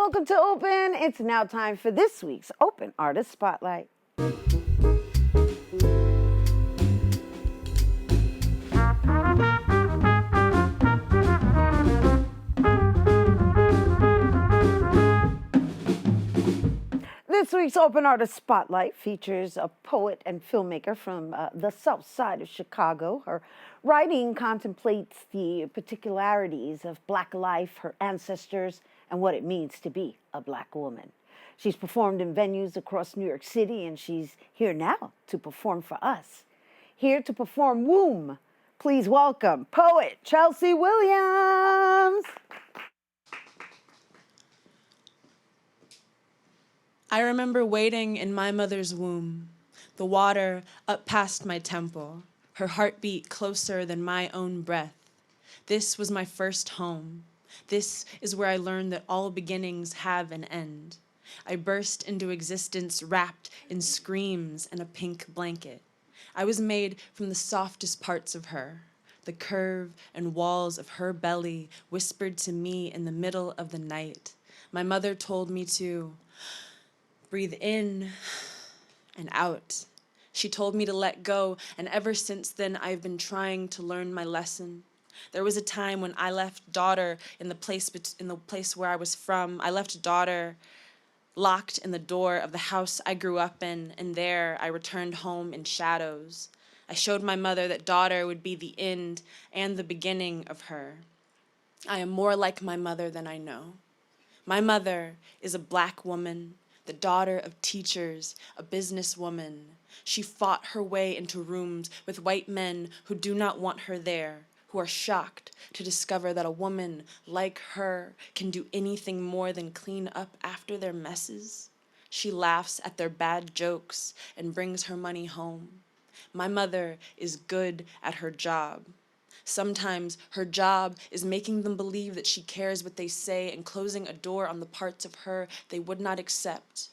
welcome to Open. It's now time for this week's Open Artist Spotlight. This week's Open Artist Spotlight features a poet and filmmaker from the South Side of Chicago. Her writing contemplates the particularities of Black life, her ancestors, and what it means to be a Black woman. She's performed in venues across New York City, and she's here now to perform for us. Here to perform Womb. Please welcome poet Chelsea Williams. I remember waiting in my mother's womb, the water up past my temple, her heartbeat closer than my own breath. This was my first home. This is where I learned that all beginnings have an end. I burst into existence wrapped in screams and a pink blanket. I was made from the softest parts of her. The curve and walls of her belly whispered to me in the middle of the night. My mother told me to breathe in and out. She told me to let go, and ever since then I've been trying to learn my lesson. There was a time when I left daughter in the place where I was from. I left daughter locked in the door of the house I grew up in, and there I returned home in shadows. I showed my mother that daughter would be the end and the beginning of her. I am more like my mother than I know. My mother is a Black woman, the daughter of teachers, a businesswoman. She fought her way into rooms with white men who do not want her there, who are shocked to discover that a woman like her can do anything more than clean up after their messes. She laughs at their bad jokes and brings her money home. My mother is good at her job. Sometimes her job is making them believe that she cares what they say and closing a door on the parts of her they would not accept.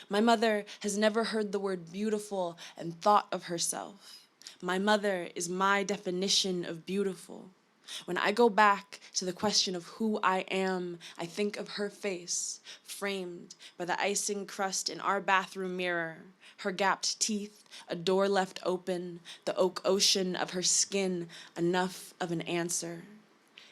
My mother has never heard the word beautiful and thought of herself. My mother is my definition of beautiful. When I go back to the question of who I am, I think of her face, framed by the icing crust in our bathroom mirror, her gapped teeth, a door left open, the oak ocean of her skin, enough of an answer.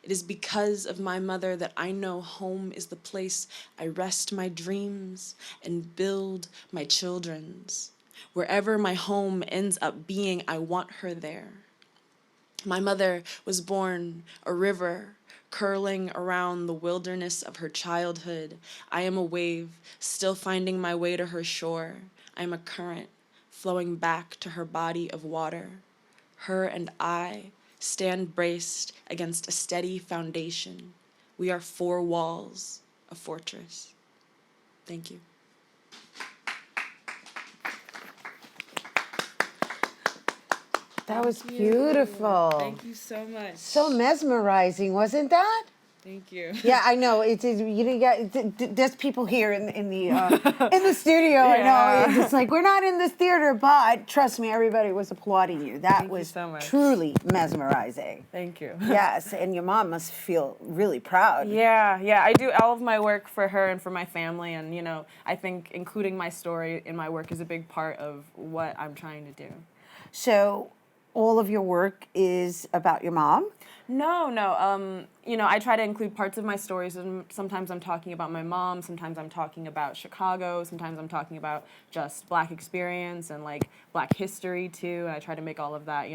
It is because of my mother that I know home is the place I rest my dreams and build my children's. Wherever my home ends up being, I want her there. My mother was born a river, curling around the wilderness of her childhood. I am a wave, still finding my way to her shore. I am a current, flowing back to her body of water. Her and I stand braced against a steady foundation. We are four walls, a fortress. Thank you. That was beautiful. Thank you so much. So mesmerizing, wasn't that? Thank you. Yeah, I know. You didn't get. There's people here in the studio. I know. It's like we're not in this theater, but trust me, everybody was applauding you. That was so much. truly mesmerizing. Thank you. Yes, and your mom must feel really proud. Yeah, I do all of my work for her and for my family, and I think including my story in my work is a big part of what I'm trying to do. So, all of your work is about your mom? No. I try to include parts of my stories, and sometimes I'm talking about my mom, sometimes I'm talking about Chicago, sometimes I'm talking about just Black experience and like Black history too. And I try to make all of that,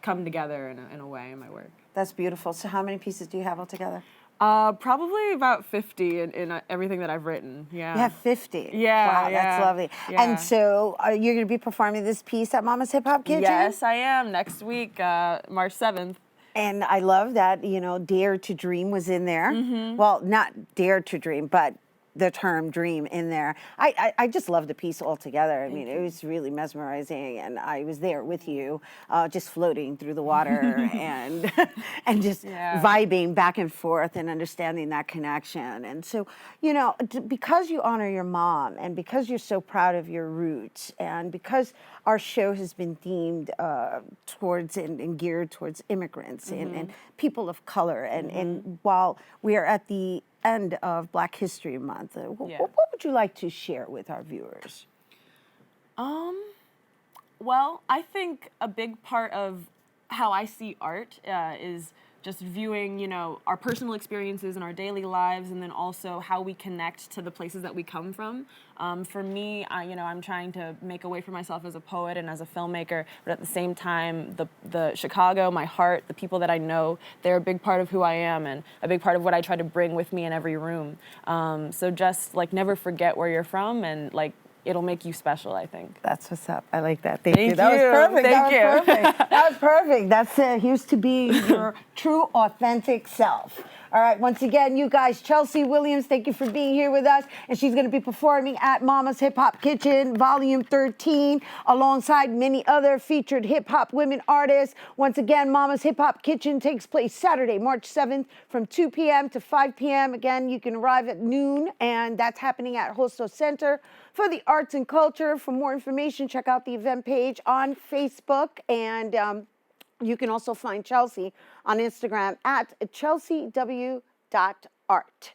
come together in a way in my work. That's beautiful. So, how many pieces do you have altogether? Probably about 50 in everything that I've written. Yeah. You have 50. Yeah. Wow, yeah, that's lovely. yeah. And so, you're going to be performing this piece at Mama's Hip Hop Kitchen? Yes, I am. Next week, March 7th. And I love that, Dare to Dream was in there. Mm-hmm. Well, not Dare to Dream, but the term dream in there. I just love the piece altogether. I mean, it was really mesmerizing, and I was there with you, just floating through the water and and just vibing back and forth and understanding that connection. And so, because you honor your mom and because you're so proud of your roots and because our show has been themed towards and geared towards immigrants and people of color. And while we are at the end of Black History Month. Yeah. What would you like to share with our viewers? Well, I think a big part of how I see art is just viewing, our personal experiences in our daily lives, and then also how we connect to the places that we come from. For me, I'm trying to make a way for myself as a poet and as a filmmaker, but at the same time, the Chicago, my heart, the people that I know, they're a big part of who I am and a big part of what I try to bring with me in every room. So just never forget where you're from, and it'll make you special, I think. That's what's up. I like that. Thank you. Thank That was you. perfect. Thank you. That was perfect. That was perfect. That's here's to being your true, authentic self. All right. Once again, you guys, Chelsea Williams, thank you for being here with us. And she's going to be performing at Mama's Hip Hop Kitchen, Volume 13, alongside many other featured hip hop women artists. Once again, Mama's Hip Hop Kitchen takes place Saturday, March 7th from 2 p.m. to 5 p.m. Again, you can arrive at noon, and that's happening at Hosto Center for the Arts and Culture. For more information, check out the event page on Facebook, and you can also find Chelsea on Instagram at chelseaw.art.